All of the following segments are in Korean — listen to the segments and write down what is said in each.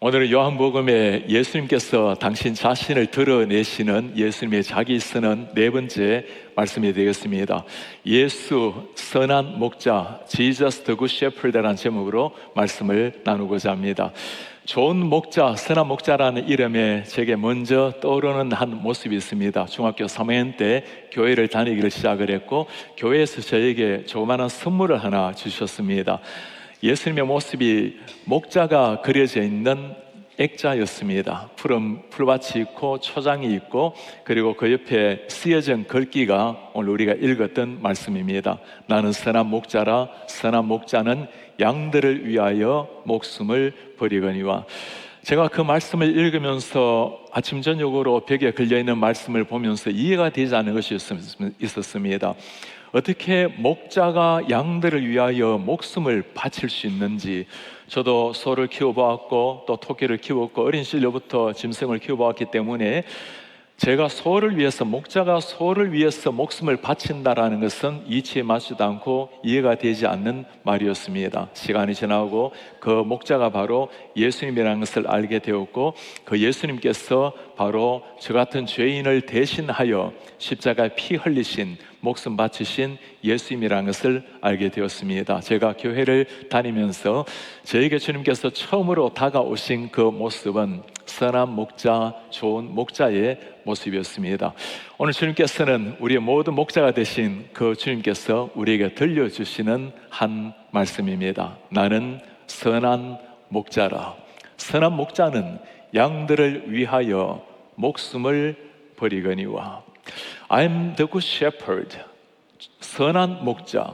오늘은 요한복음에 예수님께서 당신 자신을 드러내시는 예수님의 자기 쓰는 네 번째 말씀이 되겠습니다. 예수 선한 목자, Jesus the Good Shepherd라는 제목으로 말씀을 나누고자 합니다. 좋은 목자, 선한 목자라는 이름에 제게 먼저 떠오르는 한 모습이 있습니다. 중학교 3학년 때 교회를 다니기를 시작을 했고, 교회에서 저에게 조그마한 선물을 하나 주셨습니다. 예수님의 모습이 목자가 그려져 있는 액자였습니다. 푸른 풀밭이 있고 초장이 있고, 그리고 그 옆에 쓰여진 글귀가 오늘 우리가 읽었던 말씀입니다. 나는 선한 목자라, 선한 목자는 양들을 위하여 목숨을 버리거니와. 제가 그 말씀을 읽으면서 아침 저녁으로 벽에 걸려있는 말씀을 보면서 이해가 되지 않는 것이 있었습니다. 어떻게 목자가 양들을 위하여 목숨을 바칠 수 있는지. 저도 소를 키워보았고 또 토끼를 키웠고 어린 시절부터 짐승을 키워보았기 때문에 제가 소를 위해서, 목자가 소를 위해서 목숨을 바친다라는 것은 이치에 맞지도 않고 이해가 되지 않는 말이었습니다. 시간이 지나고 그 목자가 바로 예수님이라는 것을 알게 되었고, 그 예수님께서 바로 저 같은 죄인을 대신하여 십자가에 피 흘리신, 목숨 바치신 예수님이라는 것을 알게 되었습니다. 제가 교회를 다니면서 저에게 주님께서 처음으로 다가오신 그 모습은 선한 목자, 좋은 목자의 모습이었습니다. 오늘 주님께서는 우리의 모든 목자가 되신 그 주님께서 우리에게 들려주시는 한 말씀입니다. 나는 선한 목자라. 선한 목자는 양들을 위하여 목숨을 버리거니와. I'm the good shepherd. 선한 목자.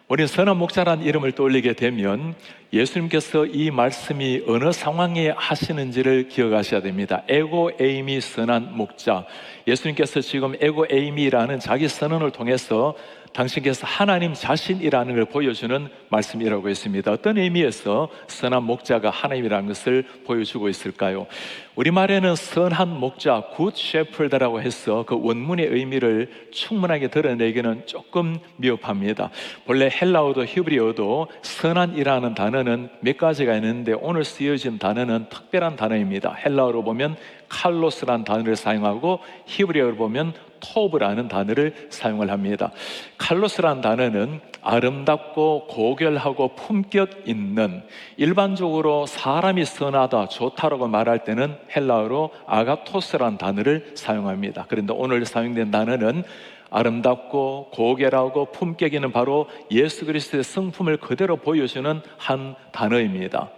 우리는 선한 목자라는 이름을 떠올리게 되면 예수님께서 이 말씀이 어느 상황에 하시는지를 기억하셔야 됩니다. 에고 에이미 선한 목자. 예수님께서 지금 에고 에이미라는 자기 선언을 통해서 당신께서 하나님 자신이라는 걸 보여주는 말씀이라고 했습니다. 어떤 의미에서 선한 목자가 하나님이라는 것을 보여주고 있을까요? 우리말에는 선한 목자, good shepherd라고 해서 그 원문의 의미를 충분하게 드러내기는 조금 미흡합니다. 본래 헬라어도 히브리어도 선한이라는 단어는 몇 가지가 있는데 오늘 쓰여진 단어는 특별한 단어입니다. 헬라어로 보면 칼로스라는 단어를 사용하고 히브리어로 보면 토브라는 단어를 사용을 합니다. 칼로스라는 단어는 아름답고 고결하고 품격 있는, 일반적으로 사람이 선하다, 좋다라고 말할 때는 헬라어로 아가토스라는 단어를 사용합니다. 그런데 오늘 사용된 단어는 아름답고 고결하고 품격 있는 바로 예수 그리스도의 성품을 그대로 보여주는 한 단어입니다.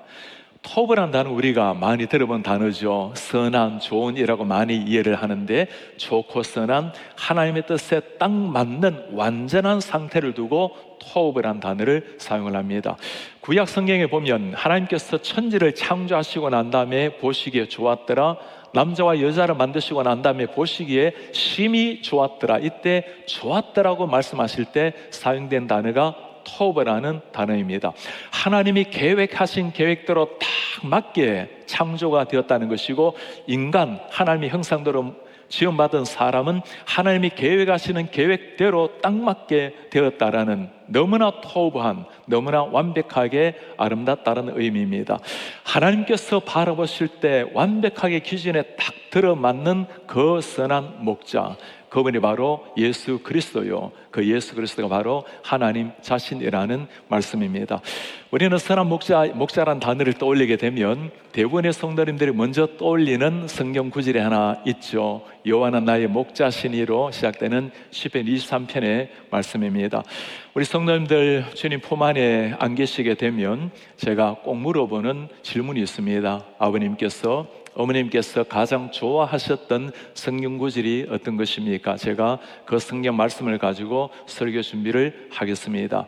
토브란 단어 우리가 많이 들어본 단어죠. 선한, 좋은이라고 많이 이해를 하는데, 좋고 선한, 하나님의 뜻에 딱 맞는 완전한 상태를 두고 토브란 단어를 사용을 합니다. 구약 성경에 보면 하나님께서 천지를 창조하시고 난 다음에 보시기에 좋았더라, 남자와 여자를 만드시고 난 다음에 보시기에 심히 좋았더라, 이때 좋았더라고 말씀하실 때 사용된 단어가 토브라는 단어입니다. 하나님이 계획하신 계획대로 딱 맞게 창조가 되었다는 것이고, 인간, 하나님의 형상대로 지음받은 사람은 하나님이 계획하시는 계획대로 딱 맞게 되었다라는 너무나 토브한, 너무나 완벽하게 아름답다는 의미입니다. 하나님께서 바라보실 때 완벽하게 기준에 딱 들어맞는 그 선한 목자, 그분이 바로 예수 그리스도요. 그 예수 그리스도가 바로 하나님 자신이라는 말씀입니다. 우리는 선한 목자란 단어를 떠올리게 되면 대부분의 성도님들이 먼저 떠올리는 성경 구절이 하나 있죠. 여호와는 나의 목자시니로 시작되는 시편 23편의 말씀입니다. 우리 성도님들 주님 품 안에 안 계시게 되면 제가 꼭 물어보는 질문이 있습니다. 아버님께서, 어머님께서 가장 좋아하셨던 성경 구절이 어떤 것입니까? 제가 그 성경 말씀을 가지고 설교 준비를 하겠습니다.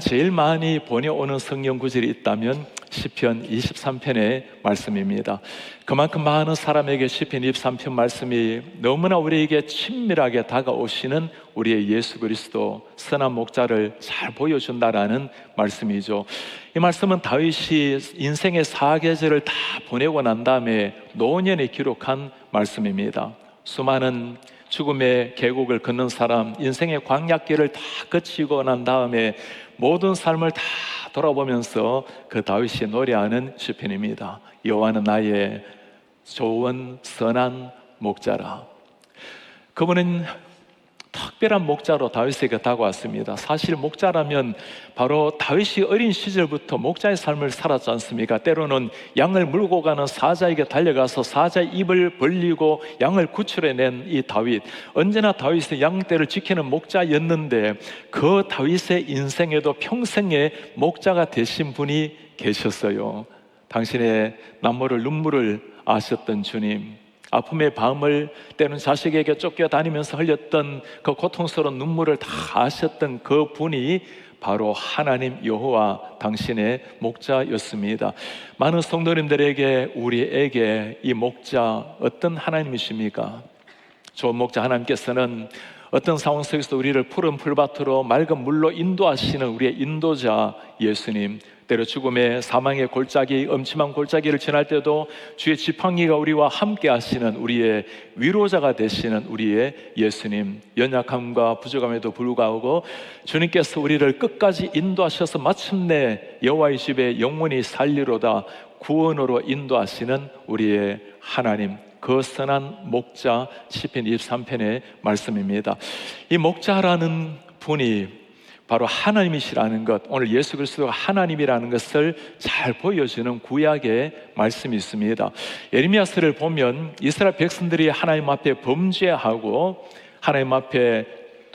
제일 많이 보내오는 성경 구절이 있다면 시편 23편의 말씀입니다. 그만큼 많은 사람에게 시편 23편 말씀이 너무나 우리에게 친밀하게 다가오시는 우리의 예수 그리스도 선한 목자를 잘 보여준다라는 말씀이죠. 이 말씀은 다윗이 인생의 사계절을 다 보내고 난 다음에 노년에 기록한 말씀입니다. 수많은 죽음의 계곡을 걷는 사람, 인생의 광야길을 다 거치고 난 다음에 모든 삶을 다 돌아보면서 그 다윗이 노래하는 시편입니다. 여호와는 나의 좋은 선한 목자라. 그분은 특별한 목자로 다윗에게 다가왔습니다. 사실 목자라면 바로 다윗이 어린 시절부터 목자의 삶을 살았지 않습니까? 때로는 양을 물고 가는 사자에게 달려가서 사자의 입을 벌리고 양을 구출해낸 이 다윗, 언제나 다윗은 양떼를 지키는 목자였는데 그 다윗의 인생에도 평생의 목자가 되신 분이 계셨어요. 당신의 남모를 눈물을 아셨던 주님, 아픔의 밤을 때는 자식에게 쫓겨다니면서 흘렸던 그 고통스러운 눈물을 다 아셨던 그 분이 바로 하나님 여호와 당신의 목자였습니다. 많은 성도님들에게, 우리에게 이 목자 어떤 하나님이십니까? 좋은 목자 하나님께서는 어떤 상황 속에서 우리를 푸른 풀밭으로 맑은 물로 인도하시는 우리의 인도자 예수님, 때로 죽음의 사망의 골짜기, 음침한 골짜기를 지날 때도 주의 지팡이가 우리와 함께 하시는 우리의 위로자가 되시는 우리의 예수님, 연약함과 부족함에도 불구하고 주님께서 우리를 끝까지 인도하셔서 마침내 여호와의 집에 영원히 살리로다 구원으로 인도하시는 우리의 하나님, 그 선한 목자, 시편 23편의 말씀입니다. 이 목자라는 분이 바로 하나님이시라는 것, 오늘 예수 그리스도가 하나님이라는 것을 잘 보여주는 구약의 말씀이 있습니다. 예레미야서를 보면 이스라엘 백성들이 하나님 앞에 범죄하고 하나님 앞에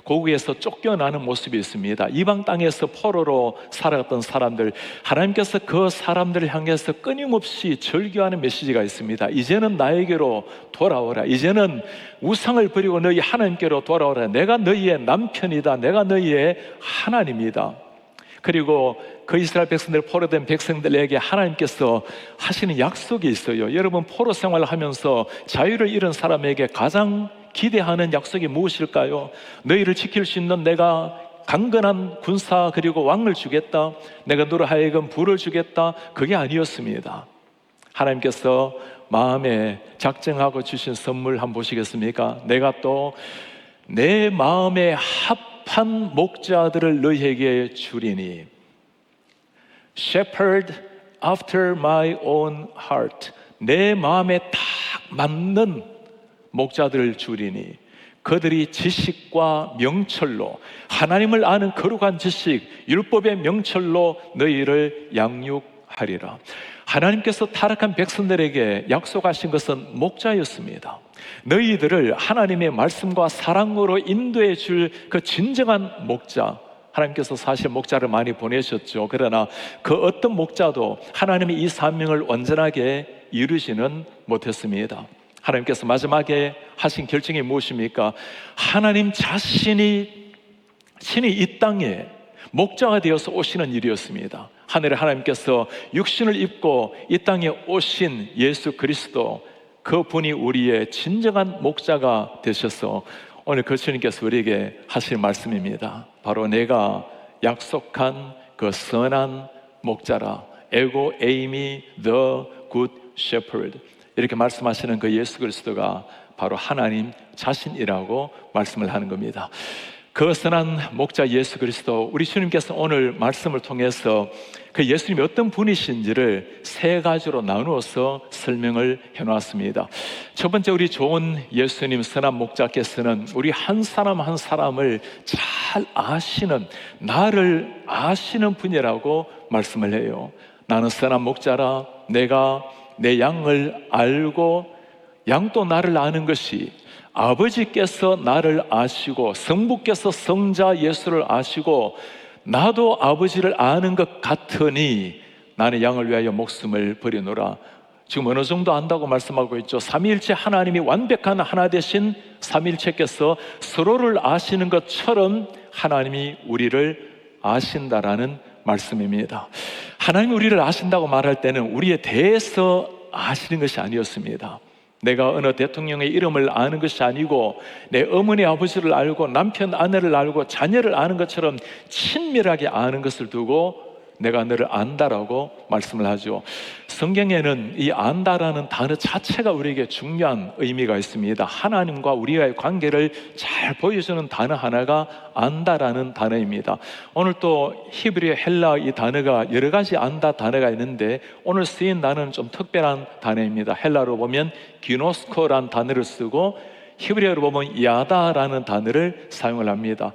고국에서 쫓겨나는 모습이 있습니다. 이방 땅에서 포로로 살아갔던 사람들, 하나님께서 그 사람들을 향해서 끊임없이 절규하는 메시지가 있습니다. 이제는 나에게로 돌아오라. 이제는 우상을 버리고 너희 하나님께로 돌아오라. 내가 너희의 남편이다. 내가 너희의 하나님이다. 그리고 그 이스라엘 백성들, 포로된 백성들에게 하나님께서 하시는 약속이 있어요. 여러분, 포로 생활을 하면서 자유를 잃은 사람에게 가장 기대하는 약속이 무엇일까요? 너희를 지킬 수 있는 내가 강건한 군사 그리고 왕을 주겠다, 내가 너로 하여금 부를 주겠다, 그게 아니었습니다. 하나님께서 마음에 작정하고 주신 선물 한번 보시겠습니까? 내가 또 내 마음에 합한 목자들을 너희에게 주리니, Shepherd after my own heart, 내 마음에 딱 맞는 목자들을 주리니 그들이 지식과 명철로, 하나님을 아는 거룩한 지식, 율법의 명철로 너희를 양육하리라. 하나님께서 타락한 백성들에게 약속하신 것은 목자였습니다. 너희들을 하나님의 말씀과 사랑으로 인도해 줄 그 진정한 목자, 하나님께서 사실 목자를 많이 보내셨죠. 그러나 그 어떤 목자도 하나님의 이 사명을 온전하게 이루지는 못했습니다. 하나님께서 마지막에 하신 결정이 무엇입니까? 하나님 자신이 친히 이 땅에 목자가 되어서 오시는 일이었습니다. 하늘의 하나님께서 육신을 입고 이 땅에 오신 예수 그리스도, 그 분이 우리의 진정한 목자가 되셔서 오늘 그 주님께서 우리에게 하실 말씀입니다. 바로 내가 약속한 그 선한 목자라. 에고 에이미 the good shepherd, 이렇게 말씀하시는 그 예수 그리스도가 바로 하나님 자신이라고 말씀을 하는 겁니다. 그 선한 목자 예수 그리스도, 우리 주님께서 오늘 말씀을 통해서 그 예수님이 어떤 분이신지를 세 가지로 나누어서 설명을 해놓았습니다. 첫 번째, 우리 좋은 예수님 선한 목자께서는 우리 한 사람 한 사람을 잘 아시는, 나를 아시는 분이라고 말씀을 해요. 나는 선한 목자라. 내가 내 양을 알고 양도 나를 아는 것이, 아버지께서 나를 아시고 성부께서 성자 예수를 아시고 나도 아버지를 아는 것 같으니 나는 양을 위하여 목숨을 버리노라. 지금 어느 정도 안다고 말씀하고 있죠. 삼위일체 하나님이 완벽한 하나 되신 삼위일체께서 서로를 아시는 것처럼 하나님이 우리를 아신다라는 말씀입니다. 하나님이 우리를 아신다고 말할 때는 우리에 대해서 아시는 것이 아니었습니다. 내가 어느 대통령의 이름을 아는 것이 아니고 내 어머니 아버지를 알고 남편 아내를 알고 자녀를 아는 것처럼 친밀하게 아는 것을 두고 내가 너를 안다라고 말씀을 하죠. 성경에는 이 안다라는 단어 자체가 우리에게 중요한 의미가 있습니다. 하나님과 우리와의 관계를 잘 보여주는 단어 하나가 안다라는 단어입니다. 오늘 또 히브리어 헬라 이 단어가 여러 가지 안다 단어가 있는데 오늘 쓰인 단어는 좀 특별한 단어입니다. 헬라로 보면 기노스코라는 단어를 쓰고 히브리어로 보면 야다라는 단어를 사용을 합니다.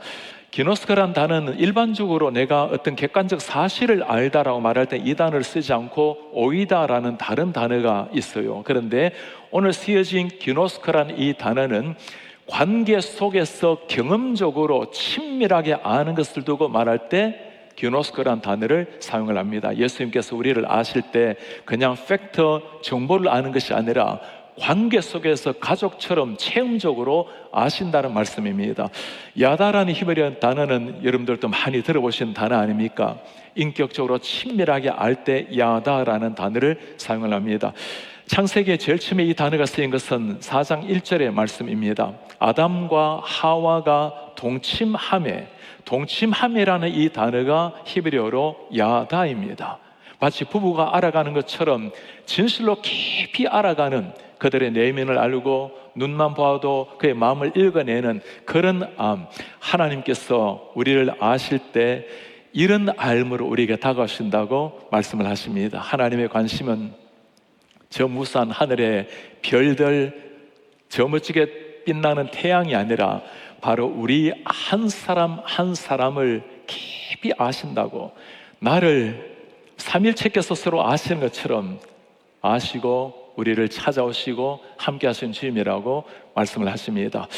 기노스코라는 단어는 일반적으로 내가 어떤 객관적 사실을 알다라고 말할 때 이 단어를 쓰지 않고 오이다라는 다른 단어가 있어요. 그런데 오늘 쓰여진 기노스코라는 이 단어는 관계 속에서 경험적으로 친밀하게 아는 것을 두고 말할 때 기노스코라는 단어를 사용을 합니다. 예수님께서 우리를 아실 때 그냥 팩터 정보를 아는 것이 아니라 관계 속에서 가족처럼 체험적으로 아신다는 말씀입니다. 야다라는 히브리어 단어는 여러분들도 많이 들어보신 단어 아닙니까? 인격적으로 친밀하게 알 때 야다라는 단어를 사용을 합니다. 창세기에 제일 처음에 이 단어가 쓰인 것은 4장 1절의 말씀입니다. 아담과 하와가 동침함이라는 이 단어가 히브리어로 야다입니다. 마치 부부가 알아가는 것처럼 진실로 깊이 알아가는, 그들의 내면을 알고 눈만 봐도 그의 마음을 읽어내는 그런 하나님께서 우리를 아실 때 이런 알므로 우리에게 다가오신다고 말씀을 하십니다. 하나님의 관심은 저 무수한 하늘의 별들, 저 멋지게 빛나는 태양이 아니라 바로 우리 한 사람 한 사람을 깊이 아신다고, 나를 삼일체께서 서로 아시는 것처럼 아시고 우리를 찾아오시고 함께 하신 주님이라고 말씀을 하십니다.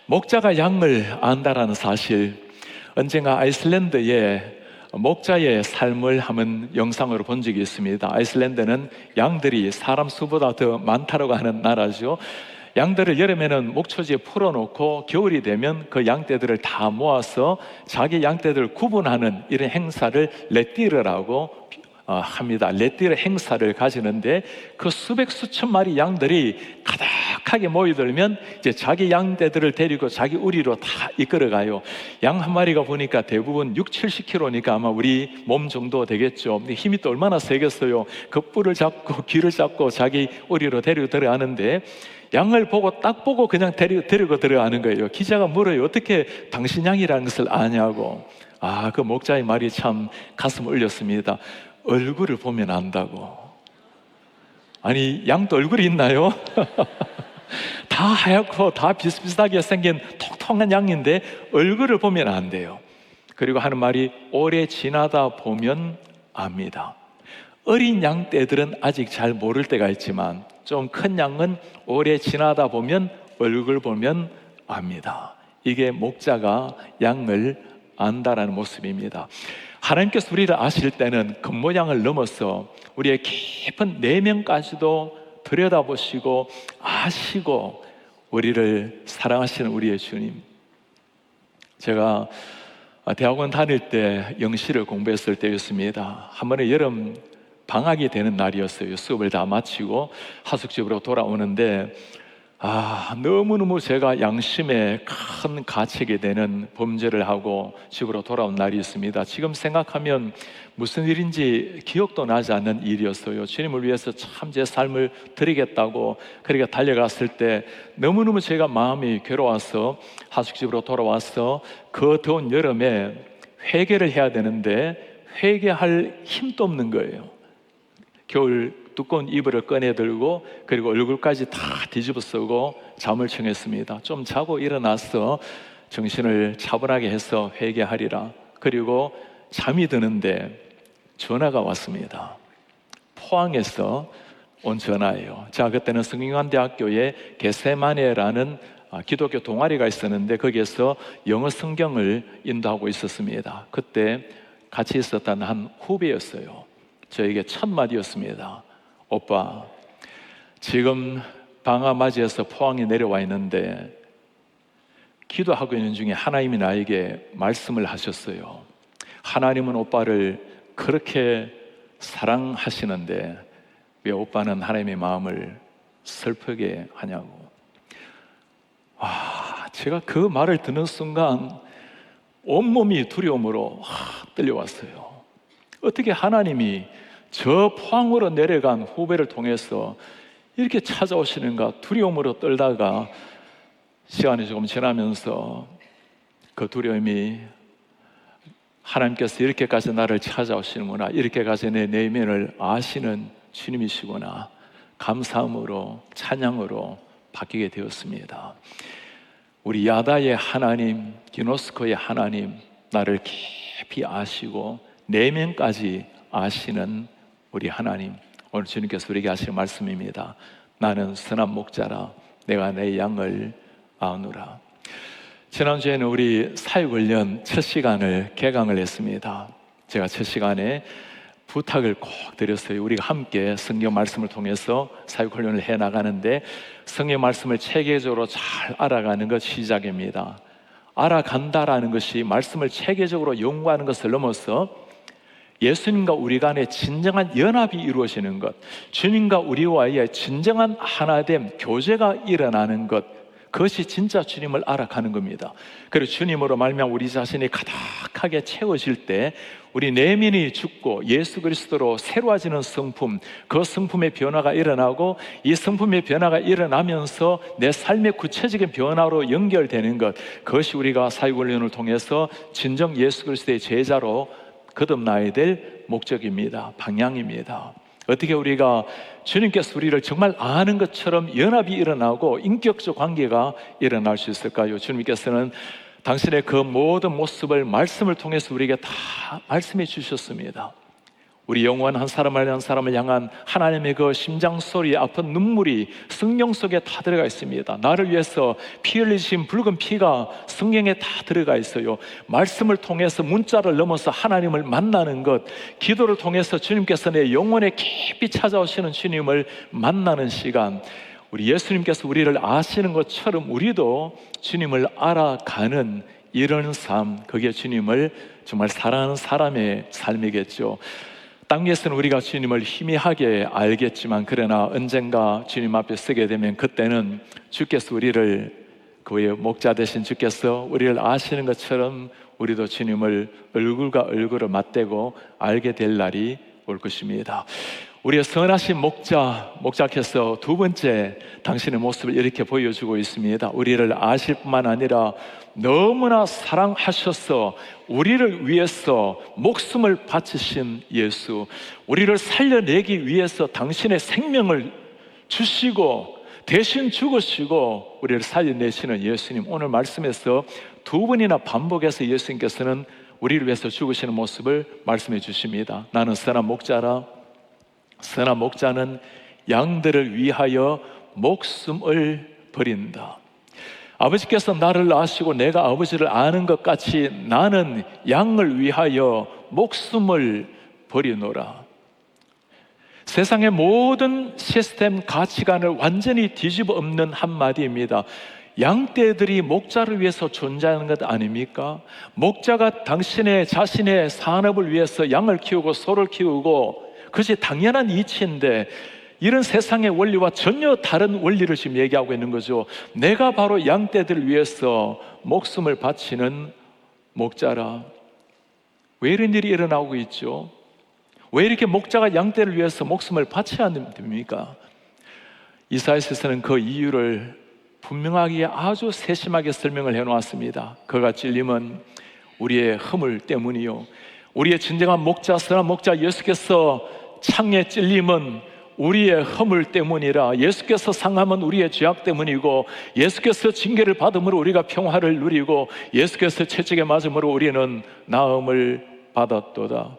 목자가 양을 안다라는 사실, 언젠가 아이슬란드에 목자의 삶을 한번 영상으로 본 적이 있습니다. 아이슬란드는 양들이 사람 수보다 더 많다고 하는 나라죠. 양들을 여름에는 목초지에 풀어놓고 겨울이 되면 그 양떼들을 다 모아서 자기 양떼들을 구분하는 이런 행사를 레띠르라고 합니다. 레띠르 행사를 가지는데 그 수백 수천 마리 양들이 가득하게 모여들면 이제 자기 양떼들을 데리고 자기 우리로 다 이끌어가요. 양 한 마리가 보니까 대부분 6, 70kg니까 아마 우리 몸 정도 되겠죠. 근데 힘이 또 얼마나 세겠어요. 그 뿔을 잡고 귀를 잡고 자기 우리로 데리고 들어가는데 양을 보고 딱 보고 그냥 데리고 들어가는 거예요. 기자가 물어요. 어떻게 당신 양이라는 것을 아냐고. 그 목자의 말이 참 가슴 울렸습니다. 얼굴을 보면 안다고. 아니, 양도 얼굴이 있나요? 다 하얗고 다 비슷비슷하게 생긴 통통한 양인데 얼굴을 보면 안 돼요. 그리고 하는 말이 오래 지나다 보면 압니다. 어린 양떼들은 아직 잘 모를 때가 있지만 좀 큰 양은 오래 지나다 보면 얼굴 보면 압니다. 이게 목자가 양을 안다라는 모습입니다. 하나님께서 우리를 아실 때는 겉모양을 넘어서 우리의 깊은 내면까지도 들여다보시고 아시고 우리를 사랑하시는 우리의 주님. 제가 대학원 다닐 때 영시를 공부했을 때였습니다. 한 번에 여름 방학이 되는 날이었어요. 수업을 다 마치고 하숙집으로 돌아오는데 너무너무 제가 양심에 큰 가책이 되는 범죄를 하고 집으로 돌아온 날이 있습니다. 지금 생각하면 무슨 일인지 기억도 나지 않는 일이었어요. 주님을 위해서 참 제 삶을 드리겠다고 그렇게 달려갔을 때 너무너무 제가 마음이 괴로워서 하숙집으로 돌아와서 그 더운 여름에 회개를 해야 되는데 회개할 힘도 없는 거예요. 겨울 두꺼운 이불을 꺼내 들고 그리고 얼굴까지 다 뒤집어 쓰고 잠을 청했습니다. 좀 자고 일어나서 정신을 차분하게 해서 회개하리라. 그리고 잠이 드는데 전화가 왔습니다. 포항에서 온 전화예요. 자, 그때는 성균관대학교에 겟세마네라는 기독교 동아리가 있었는데 거기에서 영어 성경을 인도하고 있었습니다. 그때 같이 있었던 한 후배였어요. 저에게 첫 마디였습니다. 오빠, 지금 방학 맞이해서 포항에 내려와 있는데 기도하고 있는 중에 하나님이 나에게 말씀을 하셨어요. 하나님은 오빠를 그렇게 사랑하시는데 왜 오빠는 하나님의 마음을 슬프게 하냐고. 제가 그 말을 듣는 순간 온몸이 두려움으로 떨려왔어요. 어떻게 하나님이 저 포항으로 내려간 후배를 통해서 이렇게 찾아오시는가 두려움으로 떨다가 시간이 조금 지나면서 그 두려움이 하나님께서 이렇게까지 나를 찾아오시는구나, 이렇게까지 내 내면을 아시는 주님이시구나, 감사함으로 찬양으로 바뀌게 되었습니다. 우리 야다의 하나님, 기노스코의 하나님, 나를 깊이 아시고 내면까지 아시는 우리 하나님, 오늘 주님께서 우리에게 하시는 말씀입니다. 나는 선한 목자라, 내가 내 양을 아노라. 지난주에는 우리 사역훈련 첫 시간을 개강을 했습니다. 제가 첫 시간에 부탁을 꼭 드렸어요. 우리가 함께 성경 말씀을 통해서 사역훈련을 해나가는데 성경 말씀을 체계적으로 잘 알아가는 것 시작입니다. 알아간다라는 것이 말씀을 체계적으로 연구하는 것을 넘어서 예수님과 우리 간의 진정한 연합이 이루어지는 것, 주님과 우리와의 진정한 하나됨, 교제가 일어나는 것, 그것이 진짜 주님을 알아가는 겁니다. 그리고 주님으로 말미암아 우리 자신이 가득하게 채워질 때 우리 내면이 죽고 예수 그리스도로 새로워지는 성품, 그 성품의 변화가 일어나고 이 성품의 변화가 일어나면서 내 삶의 구체적인 변화로 연결되는 것, 그것이 우리가 사역훈련을 통해서 진정 예수 그리스도의 제자로 거듭나야 될 목적입니다. 방향입니다. 어떻게 우리가 주님께서 우리를 정말 아는 것처럼 연합이 일어나고 인격적 관계가 일어날 수 있을까요? 주님께서는 당신의 그 모든 모습을 말씀을 통해서 우리에게 다 말씀해 주셨습니다. 우리 영원 한 사람을 향한 하나님의 그 심장 소리에 아픈 눈물이 성경 속에 다 들어가 있습니다. 나를 위해서 피 흘리신 붉은 피가 성경에 다 들어가 있어요. 말씀을 통해서 문자를 넘어서 하나님을 만나는 것, 기도를 통해서 주님께서 내 영혼에 깊이 찾아오시는 주님을 만나는 시간, 우리 예수님께서 우리를 아시는 것처럼 우리도 주님을 알아가는 이런 삶, 그게 주님을 정말 사랑하는 사람의 삶이겠죠. 땅 위에서는 우리가 주님을 희미하게 알겠지만 그러나 언젠가 주님 앞에 서게 되면 그때는 주께서 우리를, 그의 목자 되신 주께서 우리를 아시는 것처럼 우리도 주님을 얼굴과 얼굴을 맞대고 알게 될 날이 올 것입니다. 우리의 선하신 목자께서 두 번째 당신의 모습을 이렇게 보여주고 있습니다. 우리를 아실 뿐만 아니라 너무나 사랑하셔서 우리를 위해서 목숨을 바치신 예수, 우리를 살려내기 위해서 당신의 생명을 주시고 대신 죽으시고 우리를 살려내시는 예수님, 오늘 말씀에서 두 번이나 반복해서 예수님께서는 우리를 위해서 죽으시는 모습을 말씀해 주십니다. 나는 선한 목자라, 선한 목자는 양들을 위하여 목숨을 버린다. 아버지께서 나를 아시고 내가 아버지를 아는 것 같이 나는 양을 위하여 목숨을 버리노라. 세상의 모든 시스템 가치관을 완전히 뒤집어 엎는 한마디입니다. 양떼들이 목자를 위해서 존재하는 것 아닙니까? 목자가 당신의 자신의 산업을 위해서 양을 키우고 소를 키우고 그것이 당연한 이치인데 이런 세상의 원리와 전혀 다른 원리를 지금 얘기하고 있는 거죠. 내가 바로 양떼들을 위해서 목숨을 바치는 목자라. 왜 이런 일이 일어나고 있죠? 왜 이렇게 목자가 양떼를 위해서 목숨을 바쳐야 됩니까? 이사야서에서는 그 이유를 분명하게 아주 세심하게 설명을 해놓았습니다. 그가 찔림은 우리의 허물 때문이요, 우리의 진정한 목자, 선한 목자 예수께서 창에 찔림은 우리의 허물 때문이라. 예수께서 상함은 우리의 죄악 때문이고 예수께서 징계를 받음으로 우리가 평화를 누리고 예수께서 채찍에 맞음으로 우리는 나음을 받았도다.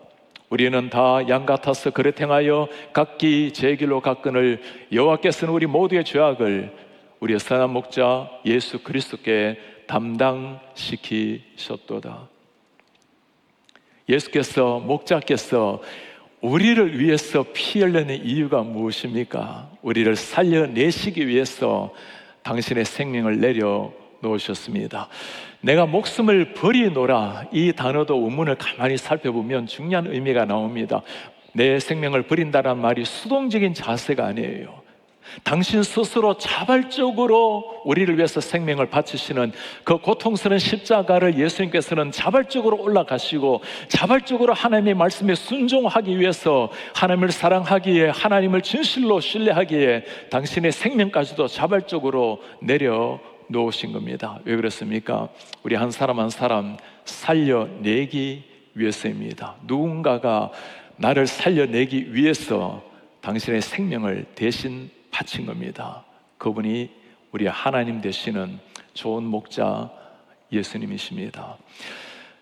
우리는 다 양 같아서 그릇 행하여 각기 제 길로 갔거늘 여호와께서는 우리 모두의 죄악을 우리의 선한 목자 예수 그리스도께 담당시키셨도다. 예수께서, 목자께서 우리를 위해서 피 흘리는 이유가 무엇입니까? 우리를 살려내시기 위해서 당신의 생명을 내려놓으셨습니다. 내가 목숨을 버리노라, 이 단어도 원문을 가만히 살펴보면 중요한 의미가 나옵니다. 내 생명을 버린다는 말이 수동적인 자세가 아니에요. 당신 스스로 자발적으로 우리를 위해서 생명을 바치시는 그 고통스러운 십자가를 예수님께서는 자발적으로 올라가시고 자발적으로 하나님의 말씀에 순종하기 위해서, 하나님을 사랑하기에, 하나님을 진실로 신뢰하기에 당신의 생명까지도 자발적으로 내려놓으신 겁니다. 왜 그렇습니까? 우리 한 사람 한 사람 살려내기 위해서입니다. 누군가가 나를 살려내기 위해서 당신의 생명을 대신 바친 겁니다. 그분이 우리 하나님 되시는 좋은 목자 예수님이십니다.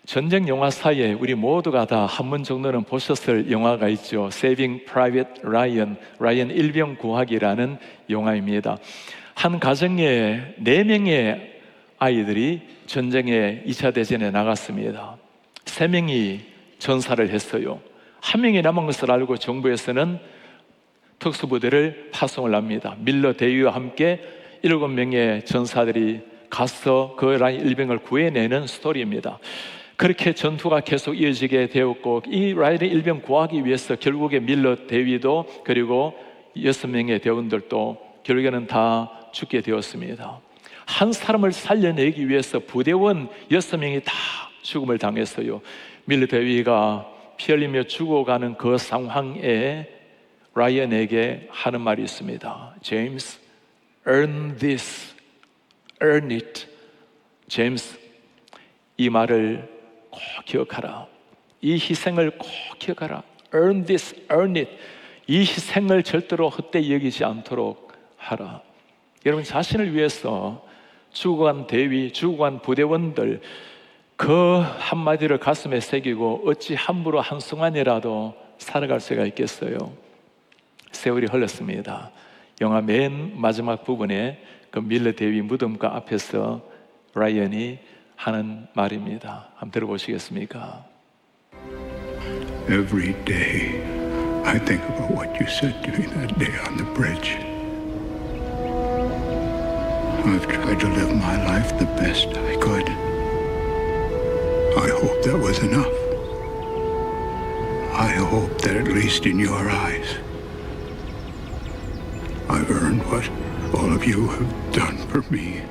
전쟁 영화사에 우리 모두가 다 한 번 정도는 보셨을 영화가 있죠. Saving Private Ryan, 라이언 일병 구하기라는 영화입니다. 한 가정에 4명의 아이들이 전쟁에 2차 대전에 나갔습니다. 3명이 전사를 했어요. 1명이 남은 것을 알고 정부에서는 특수부대를 파송을 합니다. 밀러 대위와 함께 7명의 전사들이 가서 그 라인 일병을 구해내는 스토리입니다. 그렇게 전투가 계속 이어지게 되었고, 이 라인 일병 구하기 위해서 결국에 밀러 대위도 그리고 6명의 대원들도 결국에는 다 죽게 되었습니다. 한 사람을 살려내기 위해서 부대원 6명이 다 죽음을 당했어요. 밀러 대위가 피 흘리며 죽어가는 그 상황에 라이언에게 하는 말이 있습니다. James, earn this, earn it. 제임스, 이 말을 꼭 기억하라. 이 희생을 꼭 기억하라. Earn this, earn it. 이 희생을 절대로 헛되이 여기지 않도록 하라. 여러분, 자신을 위해서 죽어간 대위, 죽어간 부대원들, 그 한마디를 가슴에 새기고 어찌 함부로 한순간이라도 살아갈 수가 있겠어요? 세월이 흘렀습니다. 영화 맨 마지막 부분에 그 밀러 대위 무덤가 앞에서 라이언이 하는 말입니다. 한번 들어보시겠습니까? Every day I think about what you said to me that day on the bridge. I've tried to live my life the best I could. I hope that was enough. I hope that at least in your eyes I've earned what all of you have done for me.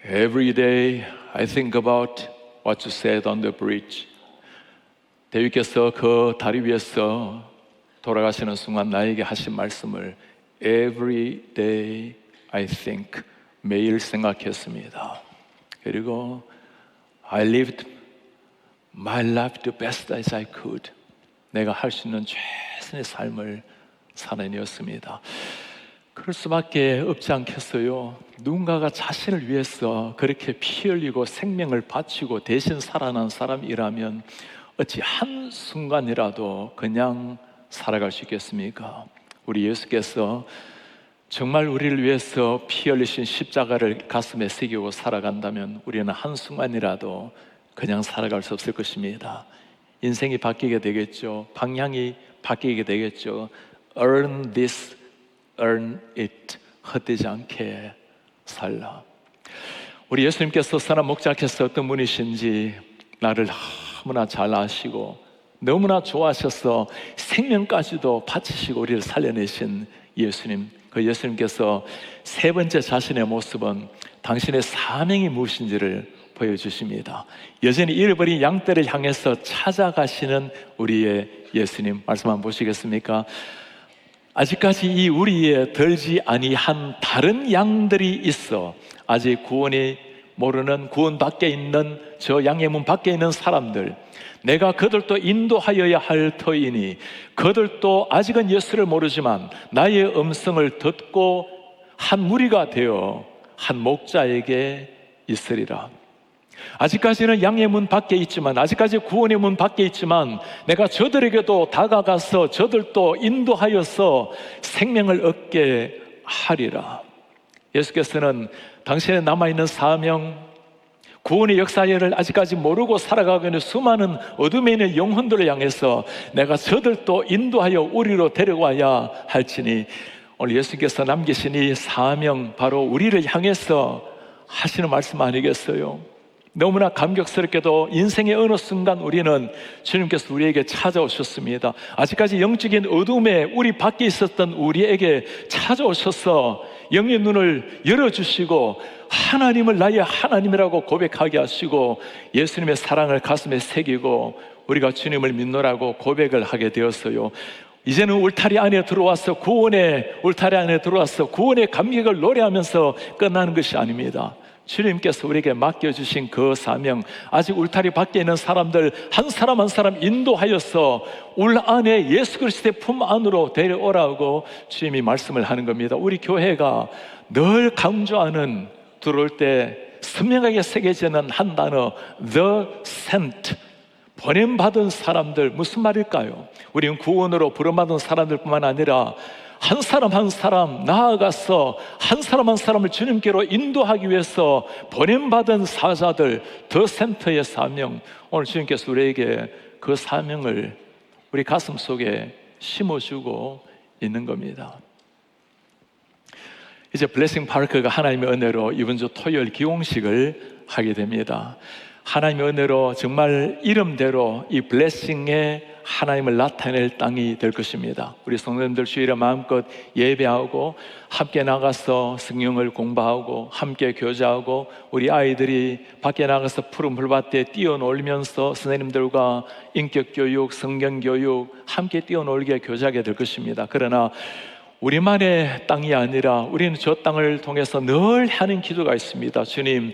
Every day I think about what you said on the bridge. 대위께서 그 다리 위에서 돌아가시는 순간 나에게 하신 말씀을 Every day I think, 매일 생각했습니다. 그리고 I lived my life the best as I could. 내가 할 수 있는 최선의 삶을 살아내었습니다. 그럴 수밖에 없지 않겠어요? 누군가가 자신을 위해서 그렇게 피 흘리고 생명을 바치고 대신 살아난 사람이라면 어찌 한순간이라도 그냥 살아갈 수 있겠습니까? 우리 예수께서 정말 우리를 위해서 피 흘리신 십자가를 가슴에 새기고 살아간다면 우리는 한순간이라도 그냥 살아갈 수 없을 것입니다. 인생이 바뀌게 되겠죠. 방향이 바뀌게 되겠죠. Earn this, earn it. 헛되지 않게 살라. 우리 예수님께서 선한 목자께서 어떤 분이신지 나를 너무나 잘 아시고 너무나 좋아하셔서 생명까지도 바치시고 우리를 살려내신 예수님, 그 예수님께서 세 번째 자신의 모습은 당신의 사명이 무엇인지를 보여주십니다. 여전히 잃어버린 양떼를 향해서 찾아가시는 우리의 예수님 말씀 한번 보시겠습니까? 아직까지 이 우리에 들지 아니한 다른 양들이 있어 아직 구원이 모르는 구원 밖에 있는 저 양의 문 밖에 있는 사람들, 내가 그들도 인도하여야 할 터이니 그들도 아직은 예수를 모르지만 나의 음성을 듣고 한 무리가 되어 한 목자에게 있으리라. 아직까지는 양의 문 밖에 있지만, 아직까지 구원의 문 밖에 있지만 내가 저들에게도 다가가서 저들도 인도하여서 생명을 얻게 하리라. 예수께서는 당신의 남아있는 사명, 구원의 역사를 아직까지 모르고 살아가고 있는 수많은 어둠에 있는 영혼들을 향해서 내가 저들도 인도하여 우리로 데려와야 할지니, 오늘 예수께서 남기신 이 사명, 바로 우리를 향해서 하시는 말씀 아니겠어요? 너무나 감격스럽게도 인생의 어느 순간 우리는 주님께서 우리에게 찾아오셨습니다. 아직까지 영적인 어둠에 우리 밖에 있었던 우리에게 찾아오셔서 영의 눈을 열어주시고 하나님을 나의 하나님이라고 고백하게 하시고 예수님의 사랑을 가슴에 새기고 우리가 주님을 믿노라고 고백을 하게 되었어요. 이제는 울타리 안에 들어와서 구원의 감격을 노래하면서 끝나는 것이 아닙니다. 주님께서 우리에게 맡겨주신 그 사명, 아직 울타리 밖에 있는 사람들 한 사람 한 사람 인도하여서 울 안에 예수 그리스도의 품 안으로 데려오라고 주님이 말씀을 하는 겁니다. 우리 교회가 늘 강조하는, 들어올 때 선명하게 새겨지는 한 단어, The Sent, 보냄받은 사람들. 무슨 말일까요? 우리는 구원으로 부름받은 사람들뿐만 아니라 한 사람 한 사람 나아가서 한 사람 한 사람을 주님께로 인도하기 위해서 보냄받은 사자들, 더 센터의 사명. 오늘 주님께서 우리에게 그 사명을 우리 가슴 속에 심어주고 있는 겁니다. 이제 블레싱 파크가 하나님의 은혜로 이번 주 토요일 기공식을 하게 됩니다. 하나님의 은혜로 정말 이름대로 이 블레싱의 하나님을 나타낼 땅이 될 것입니다. 우리 성도님들 주일에 마음껏 예배하고 함께 나가서 성경을 공부하고 함께 교제하고 우리 아이들이 밖에 나가서 푸른 풀밭에 뛰어놀면서 선생님들과 인격교육, 성경교육 함께 뛰어놀게 교제하게 될 것입니다. 그러나 우리만의 땅이 아니라 우리는 저 땅을 통해서 늘 하는 기도가 있습니다. 주님,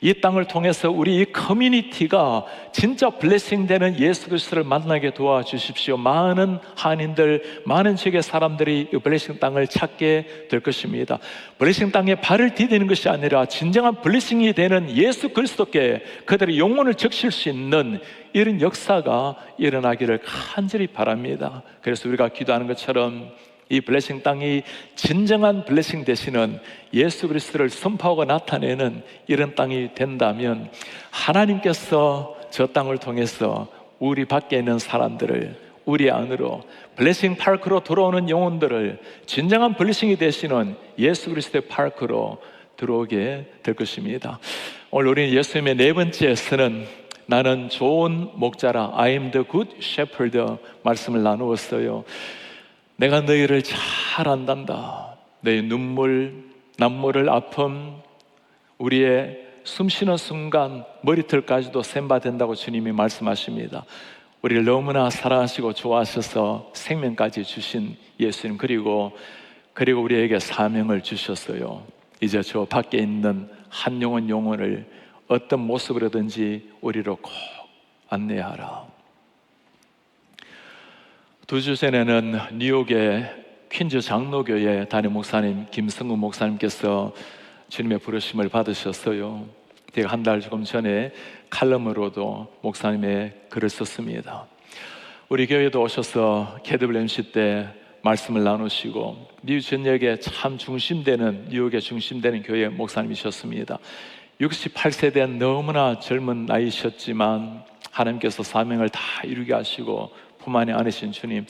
이 땅을 통해서 우리 이 커뮤니티가 진짜 블레싱 되는 예수 그리스도를 만나게 도와주십시오. 많은 한인들, 많은 지역의 사람들이 이 블레싱 땅을 찾게 될 것입니다. 블레싱 땅에 발을 디디는 것이 아니라 진정한 블레싱이 되는 예수 그리스도께 그들의 영혼을 적실 수 있는 이런 역사가 일어나기를 간절히 바랍니다. 그래서 우리가 기도하는 것처럼 이 블레싱 땅이 진정한 블레싱 되시는 예수 그리스도를 선포하고 나타내는 이런 땅이 된다면 하나님께서 저 땅을 통해서 우리 밖에 있는 사람들을 우리 안으로 블레싱 파크로 들어오는 영혼들을 진정한 블레싱이 되시는 예수 그리스도의 파크로 들어오게 될 것입니다. 오늘 우리는 예수님의 네 번째 선은 나는 좋은 목자라, I am the good shepherd 말씀을 나누었어요. 내가 너희를 잘 안단다. 너희 눈물, 남모를 아픔, 우리의 숨쉬는 순간 머리털까지도 셈바 된다고 주님이 말씀하십니다. 우리를 너무나 사랑하시고 좋아하셔서 생명까지 주신 예수님, 그리고 우리에게 사명을 주셨어요. 이제 저 밖에 있는 한 영혼을 어떤 모습으로든지 우리로 꼭 안내하라. 2주 전에는 뉴욕의 퀸즈 장로교회 담임 목사님 김성우 목사님께서 주님의 부르심을 받으셨어요. 제가 한 달 조금 전에 칼럼으로도 목사님의 글을 썼습니다. 우리 교회도 오셔서 KWMC 때 말씀을 나누시고 뉴욕 전역에 참 중심되는, 뉴욕의 중심되는 교회 목사님이셨습니다. 68세 된 너무나 젊은 나이셨지만 하나님께서 사명을 다 이루게 하시고 품 안에 안으신 주님,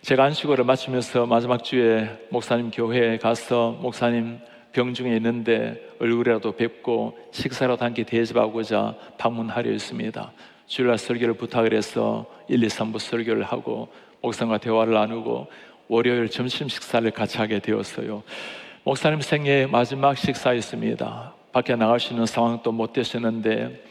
제가 안식월을 마치면서 마지막 주에 목사님 교회에 가서 목사님 병중에 있는데 얼굴이라도 뵙고 식사라도 함께 대접하고자 방문하려 했습니다. 주일날 설교를 부탁을 해서 1, 2, 3부 설교를 하고 목사님과 대화를 나누고 월요일 점심 식사를 같이 하게 되었어요. 목사님 생애 마지막 식사였습니다. 밖에 나갈 수 있는 상황도 못 되셨는데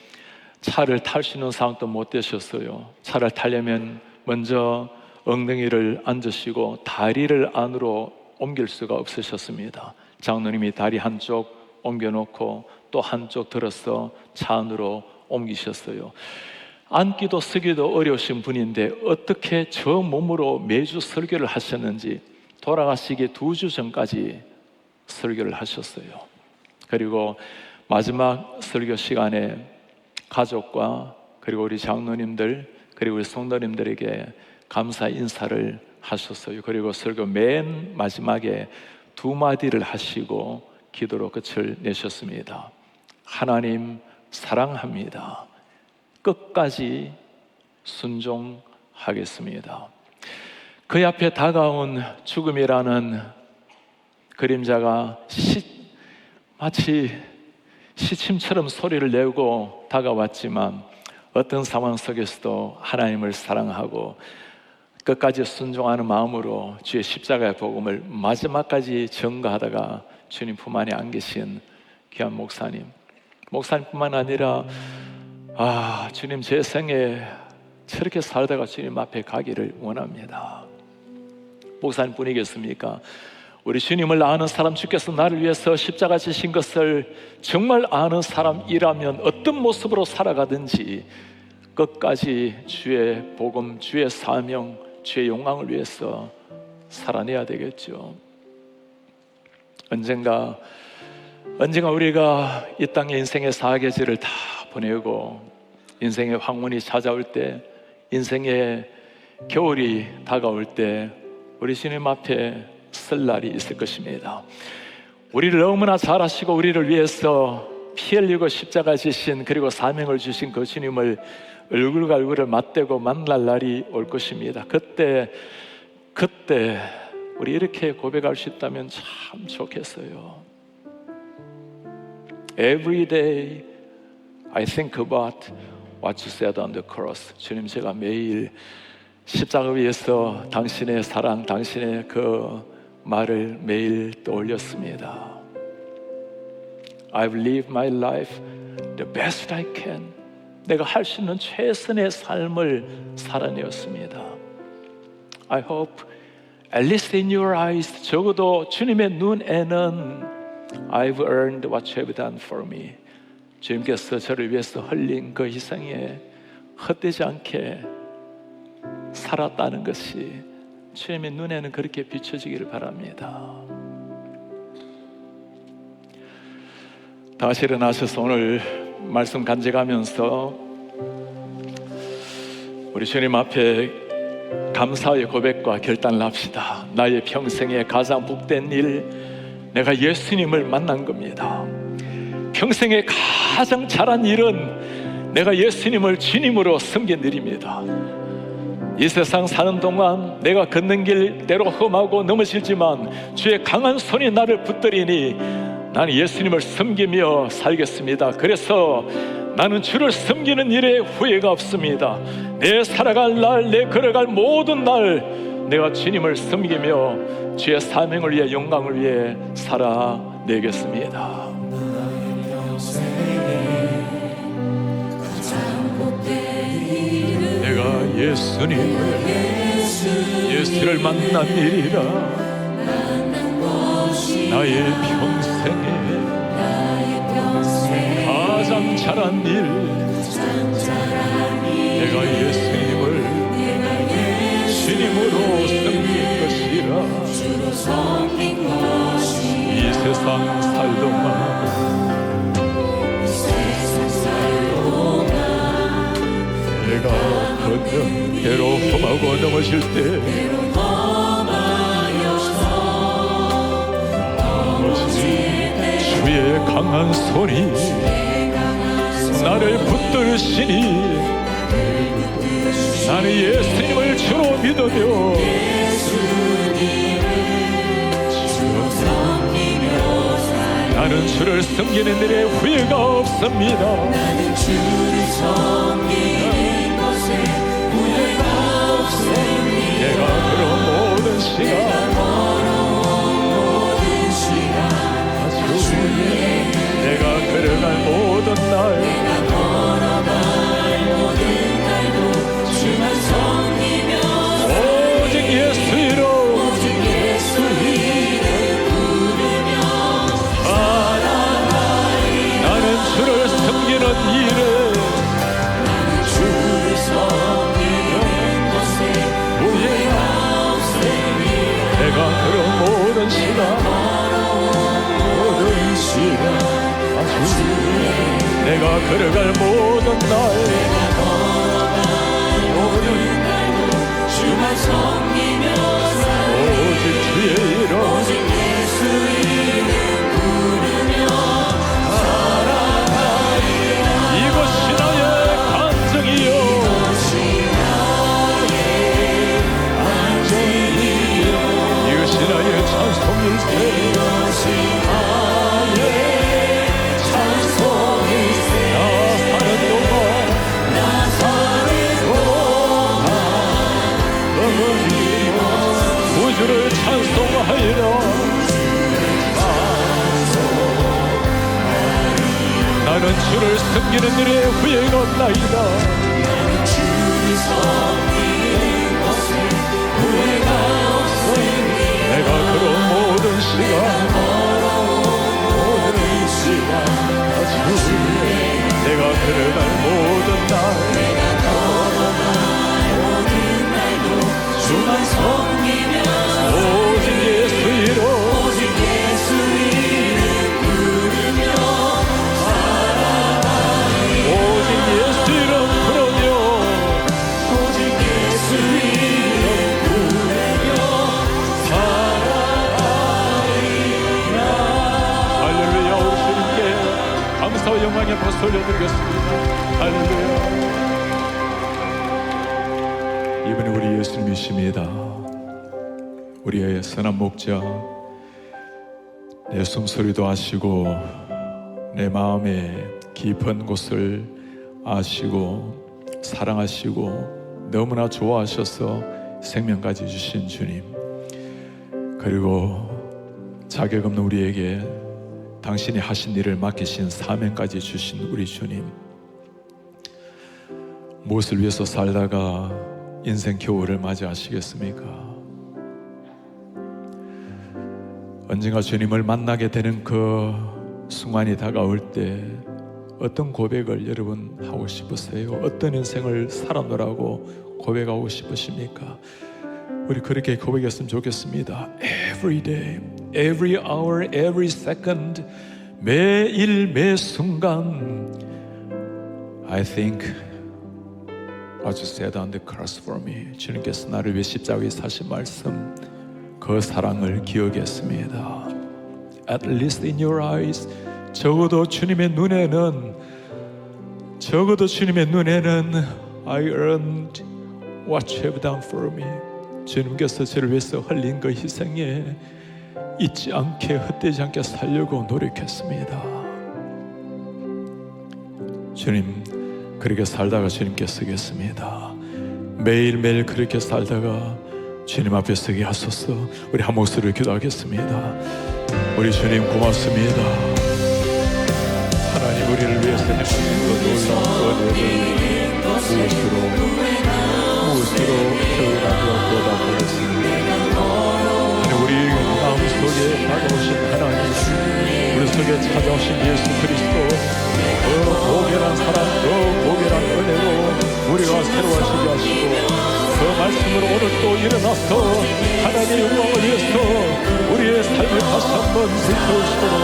차를 탈 수 있는 상황도 못 되셨어요. 차를 타려면 먼저 엉덩이를 앉으시고 다리를 안으로 옮길 수가 없으셨습니다. 장로님이 다리 한쪽 옮겨놓고 또 한쪽 들어서 차 안으로 옮기셨어요. 앉기도 서기도 어려우신 분인데 어떻게 저 몸으로 매주 설교를 하셨는지, 돌아가시기 2주 전까지 설교를 하셨어요. 그리고 마지막 설교 시간에 가족과 그리고 우리 장로님들 그리고 우리 성도님들에게 감사 인사를 하셨어요. 그리고 설교 맨 마지막에 2마디를 하시고 기도로 끝을 내셨습니다. 하나님 사랑합니다. 끝까지 순종하겠습니다. 그 앞에 다가온 죽음이라는 그림자가 마치 시침처럼 소리를 내고 다가왔지만 어떤 상황 속에서도 하나님을 사랑하고 끝까지 순종하는 마음으로 주의 십자가의 복음을 마지막까지 전가하다가 주님 품 안에 안기신 귀한 목사님뿐만 아니라 주님 제 생에 저렇게 살다가 주님 앞에 가기를 원합니다. 목사님뿐이겠습니까? 우리 주님을 아는 사람, 주께서 나를 위해서 십자가 지신 것을 정말 아는 사람이라면 어떤 모습으로 살아가든지 끝까지 주의 복음, 주의 사명, 주의 영광을 위해서 살아내야 되겠죠. 언젠가 우리가 이 땅의 인생의 사계절을 다 보내고 인생의 황혼이 찾아올 때, 인생의 겨울이 다가올 때 우리 주님 앞에 설 날이 있을 것입니다. 우리를 너무나 잘 아시고 우리를 위해서 피 흘리고 십자가 지신, 그리고 사명을 주신 그 주님을 얼굴과 얼굴을 맞대고 만날 날이 올 것입니다. 그때 우리 이렇게 고백할 수 있다면 참 좋겠어요. Every day I think about what you said on the cross. 주님, 제가 매일 십자가 위에서 당신의 사랑, 당신의 그 말을 매일 떠올렸습니다. I've lived my life the best I can. 내가 할 수 있는 최선의 삶을 살아내었습니다. I hope, at least in your eyes, 적어도 주님의 눈에는 I've earned what you have done for me. 주님께서 저를 위해서 흘린 그 희생에 헛되지 않게 살았다는 것이 주님의 눈에는 그렇게 비춰지기를 바랍니다. 다시 일어나셔서 오늘 말씀 간직하면서 우리 주님 앞에 감사의 고백과 결단을 합시다. 나의 평생에 가장 복된 일, 내가 예수님을 만난 겁니다. 평생에 가장 잘한 일은 내가 예수님을 주님으로 섬긴 일입니다. 이 세상 사는 동안 내가 걷는 길 때로 험하고 넘어지지만 주의 강한 손이 나를 붙들이니 나는 예수님을 섬기며 살겠습니다. 그래서 나는 주를 섬기는 일에 후회가 없습니다. 내 살아갈 날, 내 걸어갈 모든 날 내가 주님을 섬기며 주의 사명을 위해, 영광을 위해 살아내겠습니다. 내가 예수를 만난 일이라 나의 평생에 가장 잘한 일, 내가 예수님을 주님으로 섬긴 것이라. 이 세상 살동안 내가 걷는 대로 험하고 넘어질 때 주의 강한 손이 나를 붙드시니 나는 예수님을 주로 믿으며 나는 주를 섬기는 일에 후회가 없습니다. 나는 주를 섬기는 것에 후회가 없습니다. 내가 걸어온 모든 시간 내가 걸어갈 모든 날 주만 섬기며 오직 예수 이름 부르며 살아가리. 나는 주를 섬기는 일에 주를 섬기는 것에 후회가 없으니 내가 걸어온 모든 시간 내가 걸어갈 모든 날 주만 섬기며 오직 주의 이름 예수 이름 부르며 살아가리. 이것이 나의 간증이요 이것이 나의 찬송일세. 이것이 나의 찬송 주를 찬송하리라. 나는 주를 섬기는 일에 후회가 없나이다. 나는 주를 섬기는 것을 후회가 없으니 내가 그런 모든 시간 모든 시간 내가 걸어갈 모든 날 내가 걸어갈 모든 날도 주만 섬기며 오직 예수 이름 오직 예수 이름 부르며 오직 예수 이름 부르며 오직 예수 이름 부르며 할렐루야. 우리 주님께 감사와 영광의 박수 올려드리겠습니다. 할렐루야. 이번에 우리 예수님이십니다. 우리의 선한 목자, 내 숨소리도 아시고 내 마음의 깊은 곳을 아시고 사랑하시고 너무나 좋아하셔서 생명까지 주신 주님, 그리고 자격 없는 우리에게 당신이 하신 일을 맡기신 사명까지 주신 우리 주님, 무엇을 위해서 살다가 인생 겨울을 맞이하시겠습니까? 언젠가 주님을 만나게 되는 그 순간이 다가올 때 어떤 고백을 여러분 하고 싶으세요? 어떤 인생을 살아노라고 고백하고 싶으십니까? 우리 그렇게 고백했으면 좋겠습니다. Every day, every hour, every second, 매일 매 순간 I think what you said on the cross for me. 주님께서 나를 위해 십자가에 사신 말씀, 그 사랑을 기억했습니다. At least in your eyes, 적어도 주님의 눈에는 I earned what you have done for me. 주님께서 저를 위해서 흘린 그 희생에 잊지 않게, 헛되지 않게 살려고 노력했습니다. 주님, 그렇게 살다가 주님께 서겠습니다. 매일매일 그렇게 살다가 주님 앞에 서게 하소서. 우리 한 목소리로 기도하겠습니다. 우리 주님 고맙습니다. 하나님 우리를 위해서 행하신 그 놀라운 은혜를 무엇으로 표현하기가 보답하겠습니다. 우리 마음속에 다가오신 하나님, 우리 속에 찾아오신 예수 그리스도, 그 고결한 사랑, 그 고결한 은혜로 우리가 새로워지게 하시고, 그 말씀으로 오늘 또 일어나서 하나님의 영광을 위해서 우리의 삶을 다시 한번 불태우시도록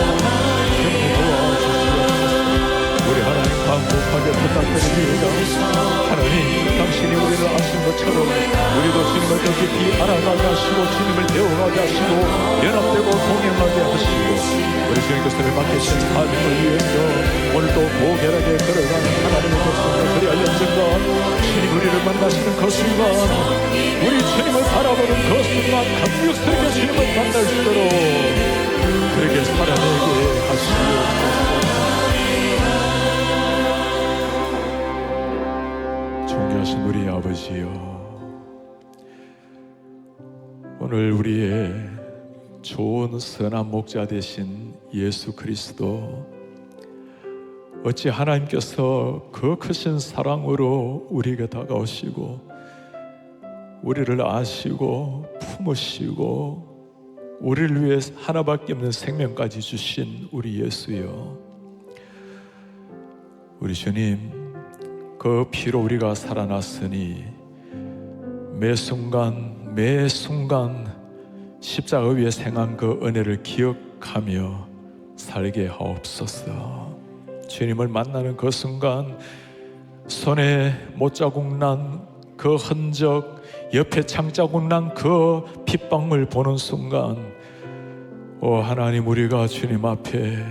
도와주시옵소서. 우리 하나님 간곡하게 부탁드립니다. 하나님, 당신이 우리를 아신 것처럼 우리도 주님을 더 깊이 알아가게 하시고 주님을 배워가게 하시고 연합되고 동행하게 하시고 우리 주님께서 맡기신 삶을 위해서 오늘도 고결하게 걸어가는 하나님의 백성을 그리하여 언젠가 주님 우리를 만나시는 그 순간, 우리 주님을 바라보는 그 순간 감격스럽게 주님을 만날 수 있도록 그렇게 살아내게 하시옵소서. 존귀하신 우리 아버지여, 오늘 우리의 좋은 선한 목자 되신 예수 그리스도, 어찌 하나님께서 그 크신 사랑으로 우리에게 다가오시고 우리를 아시고 품으시고 우리를 위해 하나밖에 없는 생명까지 주신 우리 예수여, 우리 주님, 그 피로 우리가 살아났으니 매 순간 십자가 위에 생한 그 은혜를 기억하며 살게 하옵소서. 주님을 만나는 그 순간 손에 못자국 난 그 흔적, 옆에 창자국 난 그 핏방울 보는 순간, 오 하나님, 우리가 주님 앞에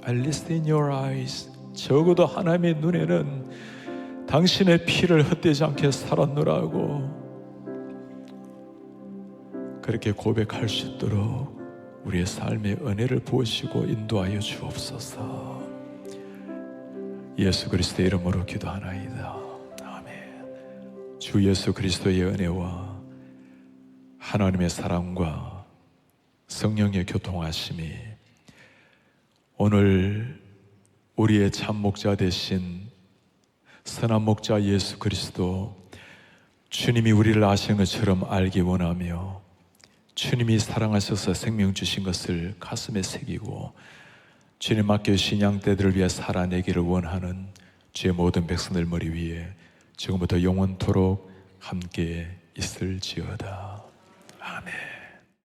At least in your eyes, 적어도 하나님의 눈에는 당신의 피를 헛되지 않게 살았노라고 그렇게 고백할 수 있도록 우리의 삶에 은혜를 부으시고 인도하여 주옵소서. 예수 그리스도의 이름으로 기도하나이다. 아멘. 주 예수 그리스도의 은혜와 하나님의 사랑과 성령의 교통하심이 오늘 우리의 참 목자 되신 선한 목자 예수 그리스도, 주님이 우리를 아시는 것처럼 알기 원하며 주님이 사랑하셔서 생명 주신 것을 가슴에 새기고 주님 맡겨주신 양떼들을 위해 살아내기를 원하는 주의 모든 백성들 머리 위에 지금부터 영원토록 함께 있을지어다. 아멘.